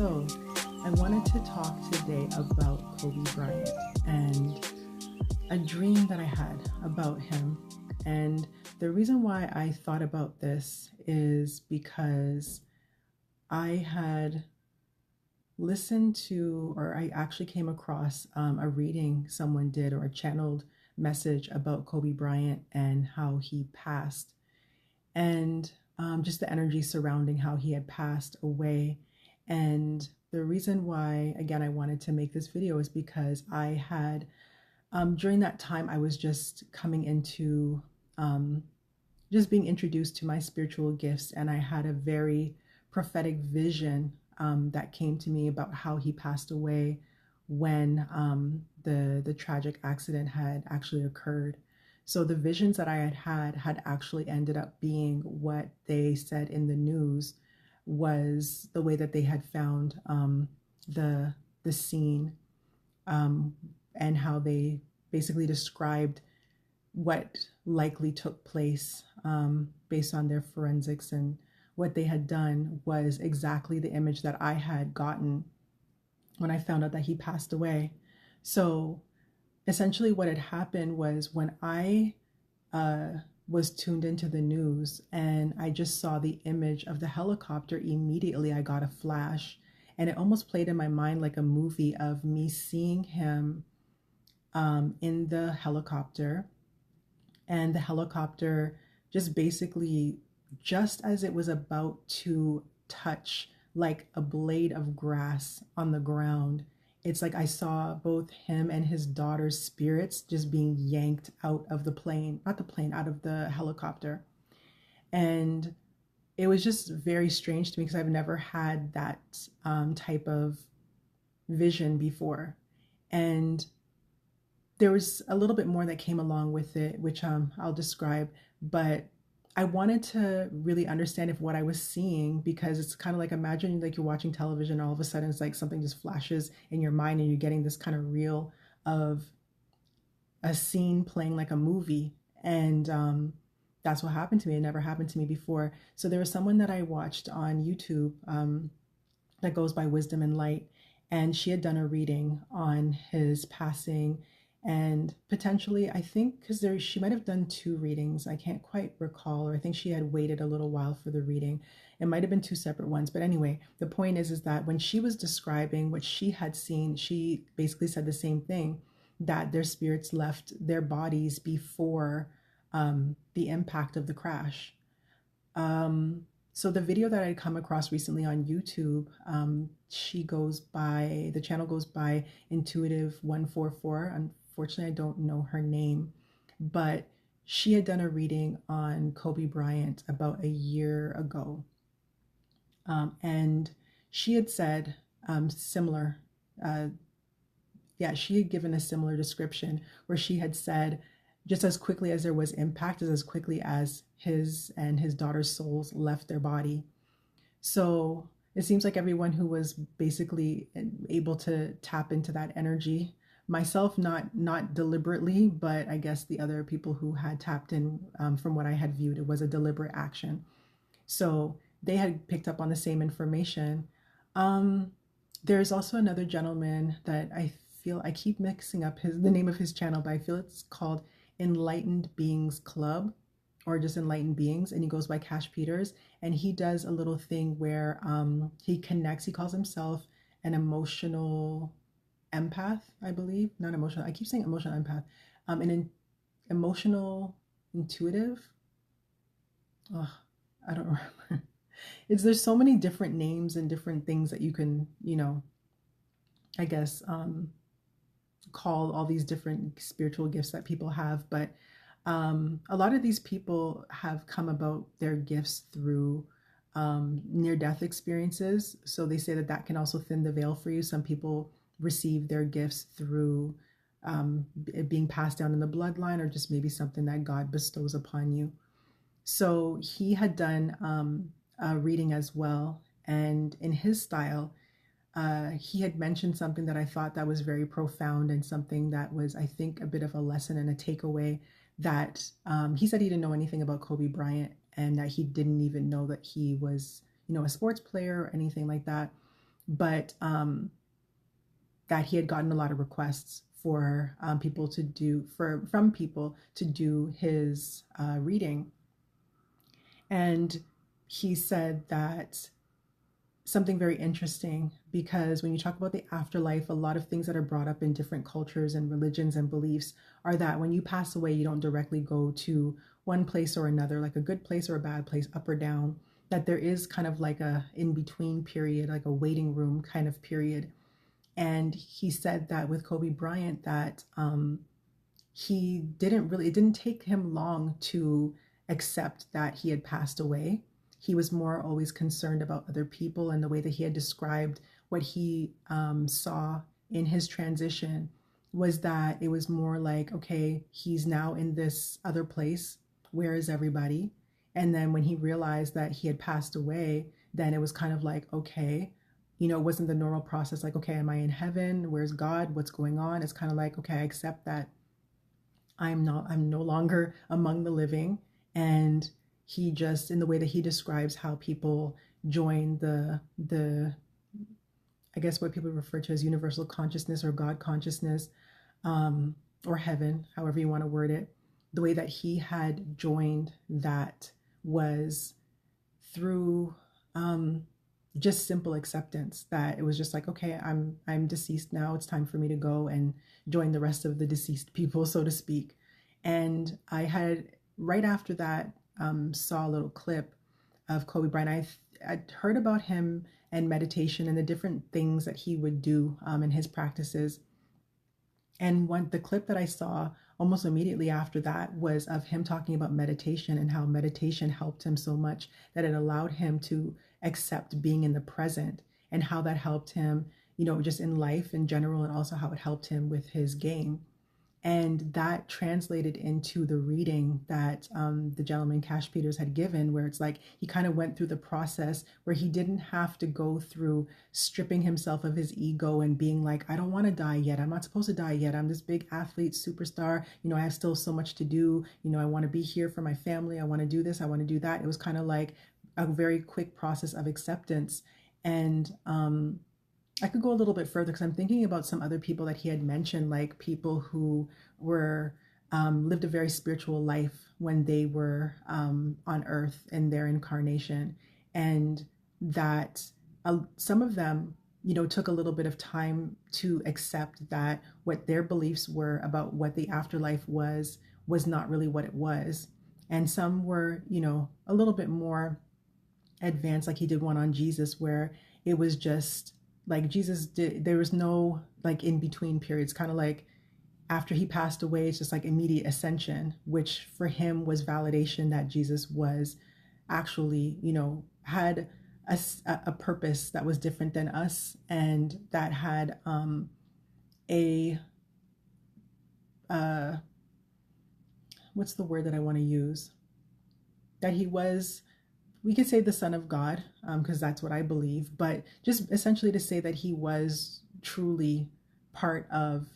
So, I wanted to talk today about Kobe Bryant and a dream that I had about him. And the reason why I thought about this is because I had listened to, or I actually came across a reading someone did or a channeled message about Kobe Bryant and how he passed, and just the energy surrounding how he had passed away. And the reason why, again, I wanted to make this video is because I had, during that time, I was just coming into, just being introduced to my spiritual gifts, and I had a very prophetic vision that came to me about how he passed away when the tragic accident had actually occurred. So the visions that I had actually ended up being what they said in the news was the way that they had found the scene, and how they basically described what likely took place, based on their forensics, and what they had done was exactly the image that I had gotten when I found out that he passed away. So essentially what had happened was when I was tuned into the news and I just saw the image of the helicopter, immediately I got a flash, and it almost played in my mind like a movie of me seeing him in the helicopter, and the helicopter just basically, just as it was about to touch like a blade of grass on the ground, it's like I saw both him and his daughter's spirits just being yanked out of the plane, not the plane, out of the helicopter. And it was just very strange to me because I've never had that type of vision before. And there was a little bit more that came along with it, which I'll describe, but I wanted to really understand if what I was seeing, because it's kind of like, imagine like you're watching television, all of a sudden it's like something just flashes in your mind and you're getting this kind of reel of a scene playing like a movie. And that's what happened to me. It never happened to me before. So there was someone that I watched on YouTube that goes by Wisdom and Light, and she had done a reading on his passing. And potentially, I think, because she might have done two readings, I can't quite recall, or I think she had waited a little while for the reading. It might have been two separate ones, but anyway, the point is that when she was describing what she had seen, she basically said the same thing, that their spirits left their bodies before the impact of the crash. So the video that I come across recently on YouTube, the channel goes by Intuitive 144. Unfortunately, I don't know her name, but she had done a reading on Kobe Bryant about a year ago. And she had said similar, she had given a similar description where she had said, just as quickly as there was impact, as quickly as his and his daughter's souls left their body. So it seems like everyone who was basically able to tap into that energy, myself not deliberately, but I guess the other people who had tapped in, from what I had viewed, it was a deliberate action. So they had picked up on the same information. There's also another gentleman that I feel, I keep mixing up the name of his channel, but I feel it's called Enlightened Beings Club, or just Enlightened Beings, and he goes by Cash Peters, and he does a little thing where he calls himself an emotional empath, I believe. Not emotional, I keep saying emotional empath. Emotional intuitive. Oh, I don't remember. There's so many different names and different things that you can, I guess, call all these different spiritual gifts that people have. But a lot of these people have come about their gifts through near-death experiences. So they say that can also thin the veil for you. Some people receive their gifts through it being passed down in the bloodline, or just maybe something that God bestows upon you. So he had done a reading as well, and in his style, he had mentioned something that I thought that was very profound, and something that was, I think, a bit of a lesson and a takeaway, that he said he didn't know anything about Kobe Bryant, and that he didn't even know that he was, a sports player or anything like that. but that he had gotten a lot of requests for people to do from people to do his reading. And he said that something very interesting, because when you talk about the afterlife, a lot of things that are brought up in different cultures and religions and beliefs are that when you pass away, you don't directly go to one place or another, like a good place or a bad place, up or down, that there is kind of like a in-between period, like a waiting room kind of period. And he said that with Kobe Bryant, that it didn't take him long to accept that he had passed away. He was more always concerned about other people, and the way that he had described what he saw in his transition was that it was more like, okay, he's now in this other place. Where is everybody? And then when he realized that he had passed away, then it was kind of like, okay, it wasn't the normal process. Like, okay, am I in heaven? Where's God? What's going on? It's kind of like, okay, I accept that I'm no longer among the living. And he just, in the way that he describes how people join the I guess what people refer to as universal consciousness or God consciousness, or heaven, however you want to word it, the way that he had joined that was through just simple acceptance, that it was just like, okay, I'm deceased now. It's time for me to go and join the rest of the deceased people, so to speak. And I had, right after that, saw a little clip of Kobe Bryant. I'd heard about him and meditation and the different things that he would do in his practices. And the clip that I saw almost immediately after that was of him talking about meditation and how meditation helped him so much that it allowed him to accept being in the present, and how that helped him, just in life in general, and also how it helped him with his game. And that translated into the reading that the gentleman Cash Peters had given, where it's like he kind of went through the process where he didn't have to go through stripping himself of his ego and being like, I don't want to die yet. I'm not supposed to die yet. I'm this big athlete, superstar. I have still so much to do. I want to be here for my family. I want to do this. I want to do that. It was kind of like a very quick process of acceptance. And I could go a little bit further, because I'm thinking about some other people that he had mentioned, like people who were lived a very spiritual life when they were on earth in their incarnation, and that some of them, took a little bit of time to accept that what their beliefs were about what the afterlife was not really what it was. And some were, a little bit more advanced, like he did one on Jesus, where it was just like Jesus did, there was no like in between periods, kind of like after he passed away, it's just like immediate ascension, which for him was validation that Jesus was actually, had a purpose that was different than us, and that had a what's the word that I want to use? That he was, we could say, the Son of God, because that's what I believe, but just essentially to say that he was truly part of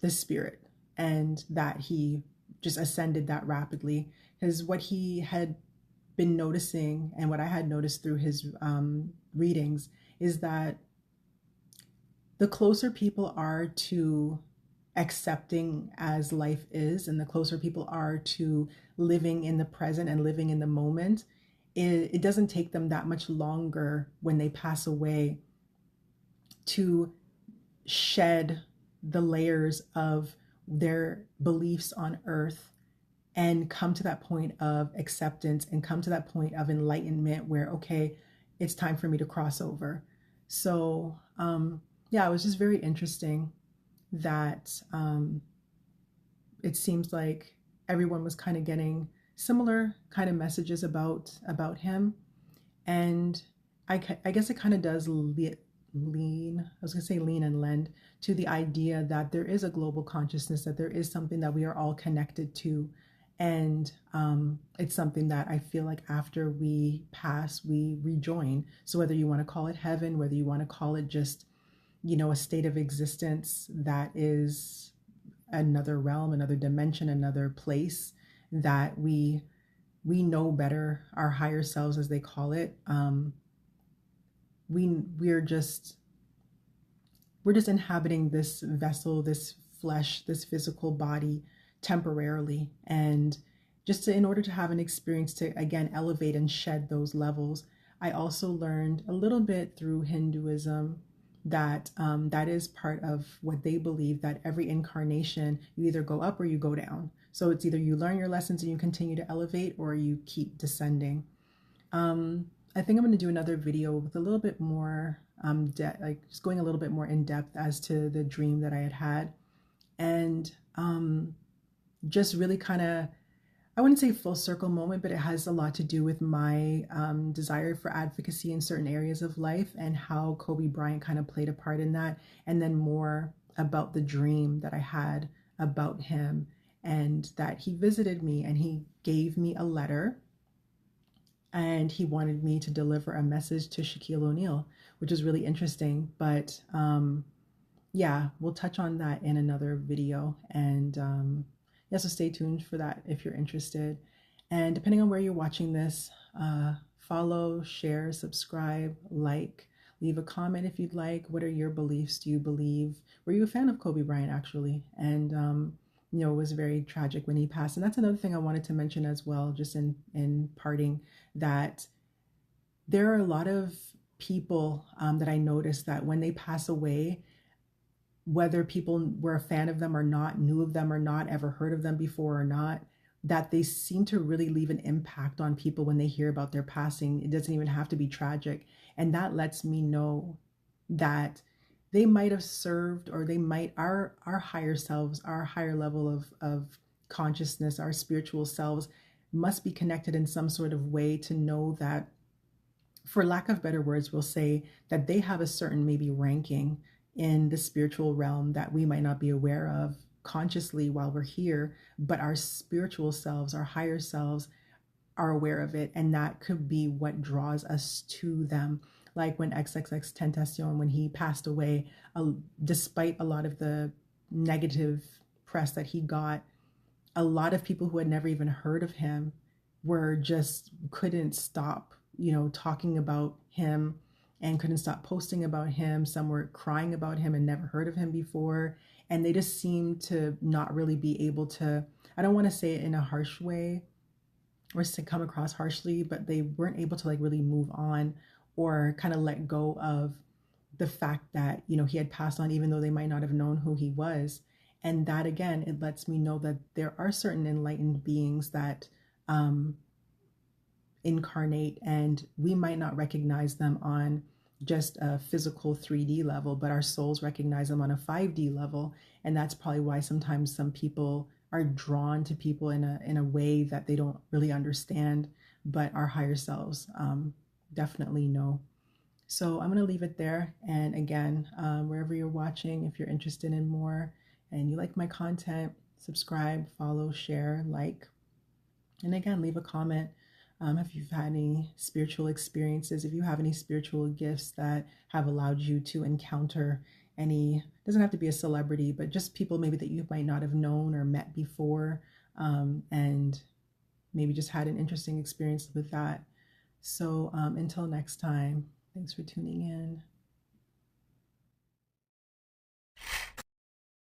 the Spirit, and that he just ascended that rapidly. Because what he had been noticing, and what I had noticed through his readings, is that the closer people are to accepting as life is, and the closer people are to living in the present and living in the moment, it doesn't take them that much longer when they pass away to shed the layers of their beliefs on earth and come to that point of acceptance and come to that point of enlightenment where, okay, it's time for me to cross over. So yeah, it was just very interesting that it seems like everyone was kind of getting similar kind of messages about him. And I guess it kind of does lean, I was going to say lean and lend to the idea that there is a global consciousness, that there is something that we are all connected to. And it's something that I feel like after we pass, we rejoin. So whether you want to call it heaven, whether you want to call it just, a state of existence that is another realm, another dimension, another place that we know better, our higher selves, as they call it, we're just inhabiting this vessel, this flesh, this physical body temporarily. And just in order to have an experience to, again, elevate and shed those levels. I also learned a little bit through Hinduism that that is part of what they believe, that every incarnation, you either go up or you go down. So it's either you learn your lessons and you continue to elevate, or you keep descending. I think I'm going to do another video with a little bit more like just going a little bit more in depth as to the dream that I had, and just really kind of, I wouldn't say full circle moment, but it has a lot to do with my desire for advocacy in certain areas of life, and how Kobe Bryant kind of played a part in that, and then more about the dream that I had about him, and that he visited me and he gave me a letter, and he wanted me to deliver a message to Shaquille O'Neil, which is really interesting. But yeah, we'll touch on that in another video. And yeah, so stay tuned for that if you're interested. And depending on where you're watching this, follow, share, subscribe, like, leave a comment if you'd like. What are your beliefs? Do you believe? Were you a fan of Kobe Bryant, actually? And you know, it was very tragic when he passed. And that's another thing I wanted to mention as well, just in parting, that there are a lot of people that I noticed that when they pass away, whether people were a fan of them or not, knew of them or not, ever heard of them before or not, that they seem to really leave an impact on people when they hear about their passing. It doesn't even have to be tragic. And that lets me know that they might have served, or they might, our higher selves, our higher level of consciousness, our spiritual selves must be connected in some sort of way to know that, for lack of better words, we'll say that they have a certain maybe ranking in the spiritual realm that we might not be aware of consciously while we're here, but our spiritual selves, our higher selves, are aware of it, and that could be what draws us to them. Like when XXXTentacion, when he passed away, despite a lot of the negative press that he got, a lot of people who had never even heard of him were just couldn't stop, you know, talking about him, and couldn't stop posting about him. Some were crying about him and never heard of him before. And they just seemed to not really be able to, I don't want to say it in a harsh way or to come across harshly, but they weren't able to like really move on or kind of let go of the fact that, you know, he had passed on, even though they might not have known who he was. And that, again, it lets me know that there are certain enlightened beings that incarnate, and we might not recognize them on just a physical 3D level, but our souls recognize them on a 5D level. And that's probably why sometimes some people are drawn to people in a way that they don't really understand, but our higher selves definitely know. So I'm going to leave it there. And again, wherever you're watching, if you're interested in more and you like my content, subscribe, follow, share, like, and again, leave a comment. If you've had any spiritual experiences, if you have any spiritual gifts that have allowed you to encounter any, doesn't have to be a celebrity, but just people maybe that you might not have known or met before, and maybe just had an interesting experience with that. So until next time, thanks for tuning in.